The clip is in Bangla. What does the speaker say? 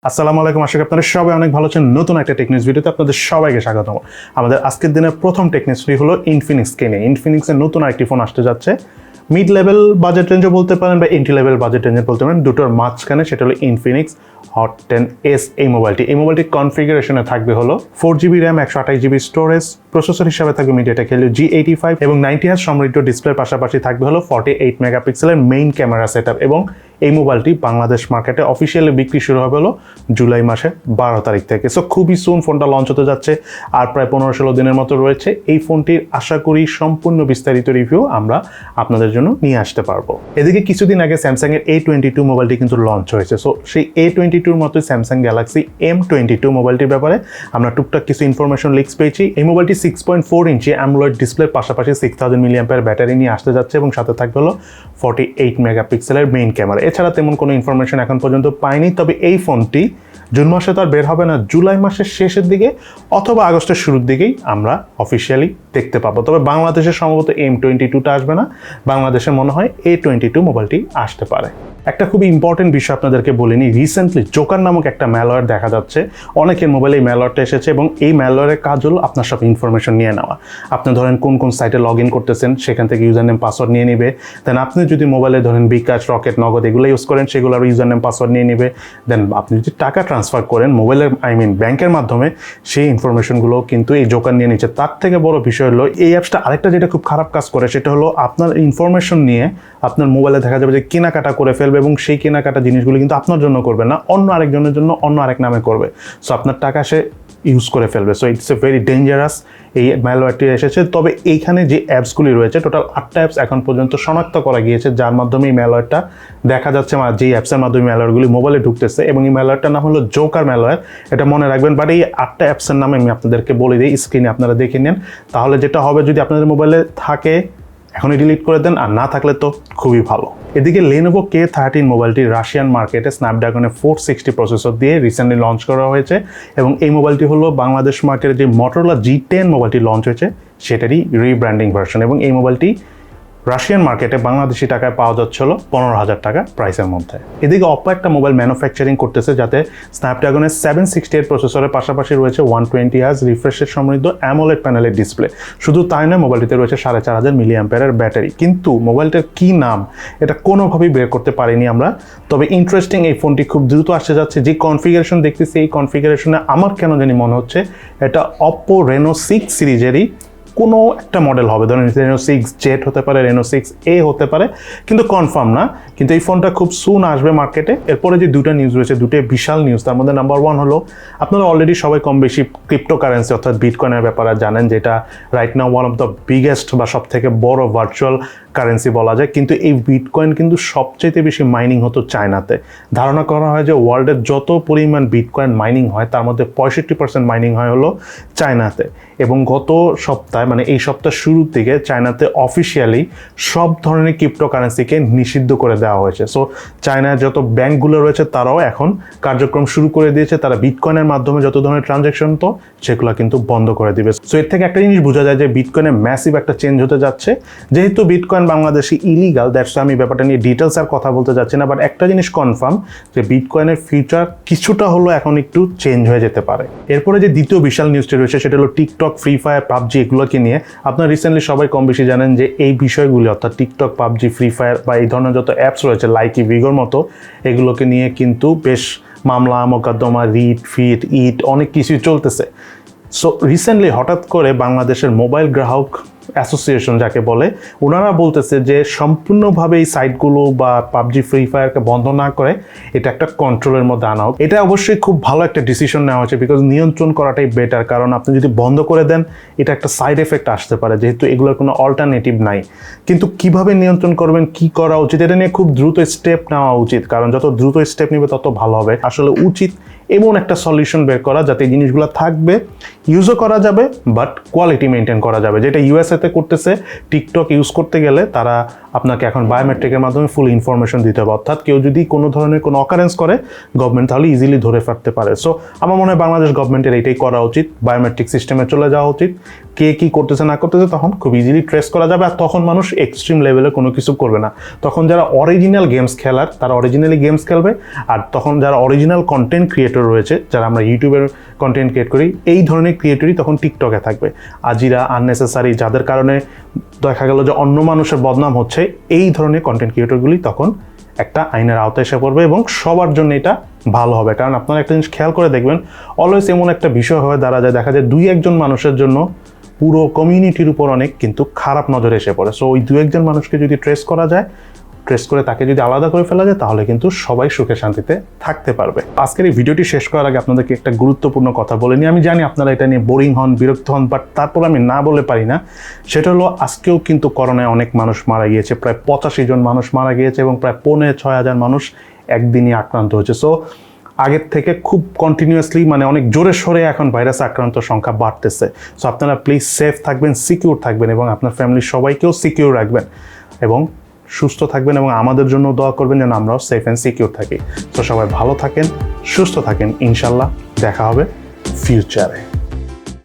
আসসালামু আলাইকুম, আশা করি আপনারা সবাই অনেক ভালো আছেন। নতুন একটা টেকনিক্স ভিডিওতে আপনাদের সবাইকে স্বাগতম। আমাদের আজকের দিনের প্রথম টেকনিক্স হলো ইনফিনিক্সকে নিয়ে। ইনফিনিক্সের নতুন আরেকটি ফোন আসতে যাচ্ছে, মিড লেভেল বাজেট রেঞ্জও বলতে পারেন বা এন্ট্রি লেভেল বাজেট রেঞ্জে বলতে পারেন, দুটোর মাঝখানে। সেটা হলো ইনফিনিক্স হট 10s। এই মোবাইলটির কনফিগারেশনে থাকবে হলো 4GB RAM, 128GB storage, processor হিসাবে থাকবে মিডিয়াটেক হেলিও G85 এবং 90Hz সমৃদ্ধ ডিসপ্লের পাশাপাশি থাকবে হলো 48 মেগাপিক্সেলের মেইন ক্যামেরা সেটআপ। এবং এই মোবাইলটি বাংলাদেশ মার্কেটে অফিসিয়ালি বিক্রি শুরু হবে হলো জুলাই মাসের 12 তারিখ থেকে। সো খুবই সুন ফোনটা লঞ্চ হতে যাচ্ছে, আর প্রায় 15-16 দিনের মতো রয়েছে। এই ফোনটির আশা করি সম্পূর্ণ বিস্তারিত রিভিউ আমরা আপনাদের জন্য নিয়ে আসতে পারবো। এদিকে কিছুদিন আগে স্যামসাং এর A22 মোবাইলটি কিন্তু লঞ্চ হয়েছে। সো সেই A22-র মতো স্যামসাং গ্যালাক্সি M22 মোবাইলটির ব্যাপারে আমরা টুকটাক কিছু ইনফরমেশন লিক্স পেয়েছি। এই মোবাইলটি 6.4 ইঞ্চি অ্যামোলেড ডিসপ্লের পাশাপাশি 6000 mAh ব্যাটারি নিয়ে আসতে যাচ্ছে এবং সাথে থাকবে হলো 48 মেগাপিক্সেলের মেইন ক্যামেরা। এছাড়া তেমন কোনো ইনফরমেশন এখন পর্যন্ত পাইনি। তবে এই ফোনটি জুন মাসে তো আর বের হবে না, জুলাই মাসের শেষের দিকে অথবা আগস্টের শুরুর দিকেই আমরা অফিসিয়ালি দেখতে পাবো। তবে বাংলাদেশে সম্ভবত M22টা আসবে না, বাংলাদেশে মনে হয় A22 মোবাইলটি আসতে পারে। একটা খুবই ইম্পর্টেন্ট বিষয় আপনাদেরকে বলিনি, রিসেন্টলি জোকার নামক একটা ম্যালওয়্যার দেখা যাচ্ছে। অনেকের মোবাইলে এই ম্যালওয়্যারটা এসেছে এবং এই ম্যালওয়্যারের কাজ হলো আপনার সব ইনফরমেশন নিয়ে নেওয়া। আপনি ধরেন কোন সাইটে লগ ইন করতেছেন, সেখান থেকে ইউজার নেম পাসওয়ার্ড নিয়ে নেবে। দেন আপনি যদি মোবাইলে ধরেন বিকাশ, রকেট, নগদ এগুলো ইউজ করেন, সেগুলোর ইউজার নেম পাসওয়ার্ড নিয়ে নেবে। দেন আপনি যদি টাকা ট্রান্সফার করেন মোবাইলের ব্যাংকের মাধ্যমে, সেই ইনফরমেশনগুলো কিন্তু এই জোকার নিয়ে নিচ্ছে। তার থেকে বড় বিষয় হলো এই অ্যাপসটা আরেকটা যেটা খুব খারাপ কাজ করে, সেটা হলো আপনার ইনফরমেশন নিয়ে আপনার মোবাইলে দেখা যাবে যে কেনাকাটা করে ফেলবে এবং সেই কেনাকাটা জিনিসগুলো কিন্তু আপনার জন্য করবে না, অন্য আরেকজনের জন্য অন্য আরেক নামে করবে। সো আপনার টাকা সে ইউজ করে ফেলবে। So it's a very dangerous এই ম্যালওয়্যারটি এসেছে। তবে এইখানে যে অ্যাপসগুলি রয়েছে, টোটাল 8টা অ্যাপস এখন পর্যন্ত শনাক্ত করা গিয়েছে, যার মাধ্যমে এই ম্যালওয়্যারটা দেখা যাচ্ছে, যেই অ্যাপসের মাধ্যমে ম্যালওয়্যারগুলি মোবাইলে ঢুকতেছে। এবং এই ম্যালওয়্যারটার নাম হলো জোকার ম্যালওয়্যার, এটা মনে রাখবেন। বাট এই 8টা অ্যাপসের নামে আমি আপনাদেরকে বলে দিই, স্ক্রিনে আপনারা দেখে নেন। তাহলে যেটা হবে, যদি আপনাদের মোবাইলে থাকে এখনই ডিলিট করে দেন, আর না থাকলে তো খুবই ভালো। এদিকে Lenovo K13 মোবাইলটি রাশিয়ান মার্কেটে স্ন্যাপড্রাগনের 460 প্রসেসর দিয়ে রিসেন্টলি লঞ্চ করা হয়েছে। এবং এই মোবাইলটি হলো বাংলাদেশ মার্কেটে যে Motorola G10 মোবাইলটি লঞ্চ হয়েছে সেটারই রিব্র্যান্ডিং ভার্সন। এবং এই মোবাইলটি রাশিয়ান মার্কেটে বাংলাদেশি টাকায় পাওয়া যাচ্ছিল 15,000 টাকা প্রাইসের মধ্যে। এদিকে Oppo একটা মোবাইল ম্যানুফ্যাকচারিং করতেছে, যাতে স্ন্যাপড্রাগনের 768 প্রসেসরের পাশাপাশি রয়েছে 120Hz রিফ্রেশের সমৃদ্ধ অ্যামোলেড প্যানেলের ডিসপ্লে। শুধু তাই নয়, মোবাইলটিতে রয়েছে 4500 mAh ব্যাটারি। কিন্তু মোবাইলটার কি নাম এটা কোনোভাবেই বের করতে পারিনি আমরা। তবে ইন্টারেস্টিং, এই ফোনটি খুব দ্রুত আসতে যাচ্ছে। যে কনফিগারেশন দেখতেছি, এই কনফিগারেশনে আমার কেন জানি মনে হচ্ছে এটা Oppo Reno 6 সিরিজেরই কোনো একটা মডেল হবে। ধরেন Reno 6Z হতে পারে, Reno 6A হতে পারে, কিন্তু কনফার্ম না। কিন্তু এই ফোনটা খুব সুন আসবে মার্কেটে। এরপরে যে দুটো নিউজ রয়েছে, দুটো বিশাল নিউজ। তার মধ্যে নাম্বার 1 হলো, আপনারা অলরেডি সবাই কম বেশি ক্রিপ্টোকারেন্সি অর্থাৎ বিটকয়েনের ব্যাপারে জানেন, যেটা right now one of the biggest বা সব থেকে বড় ভার্চুয়াল কারেন্সি বলা যায়। কিন্তু এই বিটকয়েন কিন্তু সবচেয়ে বেশি মাইনিং হতো চায়নাতে। ধারণা করা হয় যে ওয়ার্ল্ডের যত পরিমাণ বিটকয়েন মাইনিং হয়, তার মধ্যে 65% মাইনিং হয় হলো চায়নাতে। এবং গত সপ্তাহে, মানে এই সপ্তাহ শুরুর দিকে, চায়নাতে অফিসিয়ালি সব ধরনের ক্রিপ্টোকারেন্সিকে নিষিদ্ধ করে দেওয়া হয়েছে। সো চায়নার যত ব্যাংকগুলো রয়েছে তারাও এখন কার্যক্রম শুরু করে দিয়েছে। তারা বিটকয়েনের মাধ্যমে যত ধরনের ট্রানজ্যাকশন তো সেগুলো কিন্তু বন্ধ করে দিবে। সো এর থেকে একটা জিনিস বোঝা যায় যে বিটকয়েনে ম্যাসিভ একটা চেঞ্জ হতে যাচ্ছে। যেহেতু বিটকয়েন বাংলাদেশে ইলিগাল, দ্যাটস আমি ব্যাপারটা নিয়ে ডিটেলস আর কথা বলতে যাচ্ছি না। বাট একটা জিনিস কনফার্ম, যে বিটকয়েনের ফিউচার কিছুটা হলো এখন একটু চেঞ্জ হয়ে যেতে পারে। এরপরে যে দ্বিতীয় বিশাল নিউজটি রয়েছে, সেটা হলো টিকটক, ফ্রি ফায়ার, পাবজি এগুলোকে নিয়ে। আপনারা রিসেন্টলি সবাই কম বেশি জানেন যে এই বিষয়গুলি অর্থাৎ টিকটক, পাবজি, ফ্রি ফায়ার বা এই ধরনের যত অ্যাপস রয়েছে, লাইকি, ভিগোর মতো, এগুলোকে নিয়ে কিন্তু বেশ মামলা, মোকদ্দমা, রিট অনেক কিছুই চলতেছে। সো রিসেন্টলি হঠাৎ করে বাংলাদেশের মোবাইল গ্রাহক অ্যাসোসিয়েশন যাকে বলে, ওনারা বলতেছে যে সম্পূর্ণভাবে এই সাইটগুলো বা পাবজি, ফ্রি ফায়ারকে বন্ধ না করে এটা একটা কন্ট্রোলের মধ্যে আনা হোক। এটা অবশ্যই খুব ভালো একটা ডিসিশন নেওয়া হয়েছে, বিকজ নিয়ন্ত্রণ করাটাই বেটার। কারণ আপনি যদি বন্ধ করে দেন, এটা একটা সাইড এফেক্ট আসতে পারে, যেহেতু এগুলোর কোনো অল্টারনেটিভ নাই। কিন্তু কিভাবে নিয়ন্ত্রণ করবেন, কি করা উচিত, এটা নিয়ে খুব দ্রুত স্টেপ নেওয়া উচিত। কারণ যত দ্রুত স্টেপ নেবে তত ভালো হবে। আসলে উচিত এমন একটা সলিউশন বের করা যাতে এই জিনিসগুলো থাকবে, ইউজও করা যাবে, বাট কোয়ালিটি মেনটেন করা যাবে। যেটা ইউএসএতে করতেছে, টিকটক ইউজ করতে গেলে তারা আপনাকে এখন বায়োমেট্রিকের মাধ্যমে ফুল ইনফরমেশন দিতে হবে। অর্থাৎ কেউ যদি কোনো ধরনের কোনো অকারেন্স করে, গভর্নমেন্ট তাহলে ইজিলি ধরে ফেলতে পারে। সো আমার মনে হয় বাংলাদেশ গভর্নমেন্টের এইটাই করা উচিত, বায়োমেট্রিক সিস্টেমে চলে যাওয়া উচিত। কে কী করতেছে না করতেছে তখন খুব ইজিলি ট্রেস করা যাবে। আর তখন মানুষ এক্সট্রিম লেভেলে কোনো কিছু করবে না। তখন যারা অরিজিনাল গেমস খেলার তারা অরিজিনালি গেমস খেলবে। আর তখন যারা অরিজিনাল কন্টেন্ট ক্রিয়েটর রয়েছে, যারা আমরা ইউটিউবের কন্টেন্ট ক্রিয়েট করি, এই ধরনের ক্রিয়েটরই তখন টিকটকে থাকবে। আজিরা আননেসেসারি যাদের কারণে দেখা গেল যে অন্য মানুষের বদনাম হচ্ছে, এই ধরনের কন্টেন্ট ক্রিয়েটরগুলি তখন একটা আইনের আওতায় এসে পড়বে এবং সবার জন্য এটা ভালো হবে। কারণ আপনারা একটা জিনিস খেয়াল করে দেখবেন, অলওয়েজ এমন একটা বিষয় হয়ে দাঁড়া যায়, দেখা যায় 2-1 মানুষের জন্য পুরো কমিউনিটির উপর অনেক কিন্তু খারাপ নজরে এসে পড়ে। সো ওই 2-1 মানুষকে যদি ট্রেস করা যায়, ট্রেস করে তাকে যদি আলাদা করে ফেলা যায়, তাহলে কিন্তু সবাই সুখে শান্তিতে থাকতে পারবে। আজকের এই ভিডিওটি শেষ করার আগে আপনাদেরকে একটা গুরুত্বপূর্ণ কথা বলে নিই। আমি জানি আপনারা এটা নিয়ে বোরিং হন, বিরক্ত হন, বাট তারপর আমি না বলে পারি না। সেটা হলো আজকেও কিন্তু করোনায় অনেক মানুষ মারা গিয়েছে, প্রায় 85 জন মানুষ মারা গিয়েছে এবং প্রায় 5,500 মানুষ একদিনই আক্রান্ত হয়েছে। সো আগের থেকে খুব কন্টিনিউয়াসলি মানে অনেক জোরে সোরে এখন ভাইরাস আক্রান্ত সংখ্যা বাড়তেছে। সো আপনারা প্লিজ সেফ থাকবেন, সিকিউর থাকবেন এবং আপনার ফ্যামিলির সবাইকেও সিকিউর রাখবেন এবং সুস্থ থাকবেন এবং আমাদের জন্য দোয়া করবেন যেন আমরাও সেফ অ্যান্ড সিকিউর থাকি। তো সবাই ভালো থাকেন, সুস্থ থাকেন, ইনশাল্লাহ দেখা হবে ফিউচারে।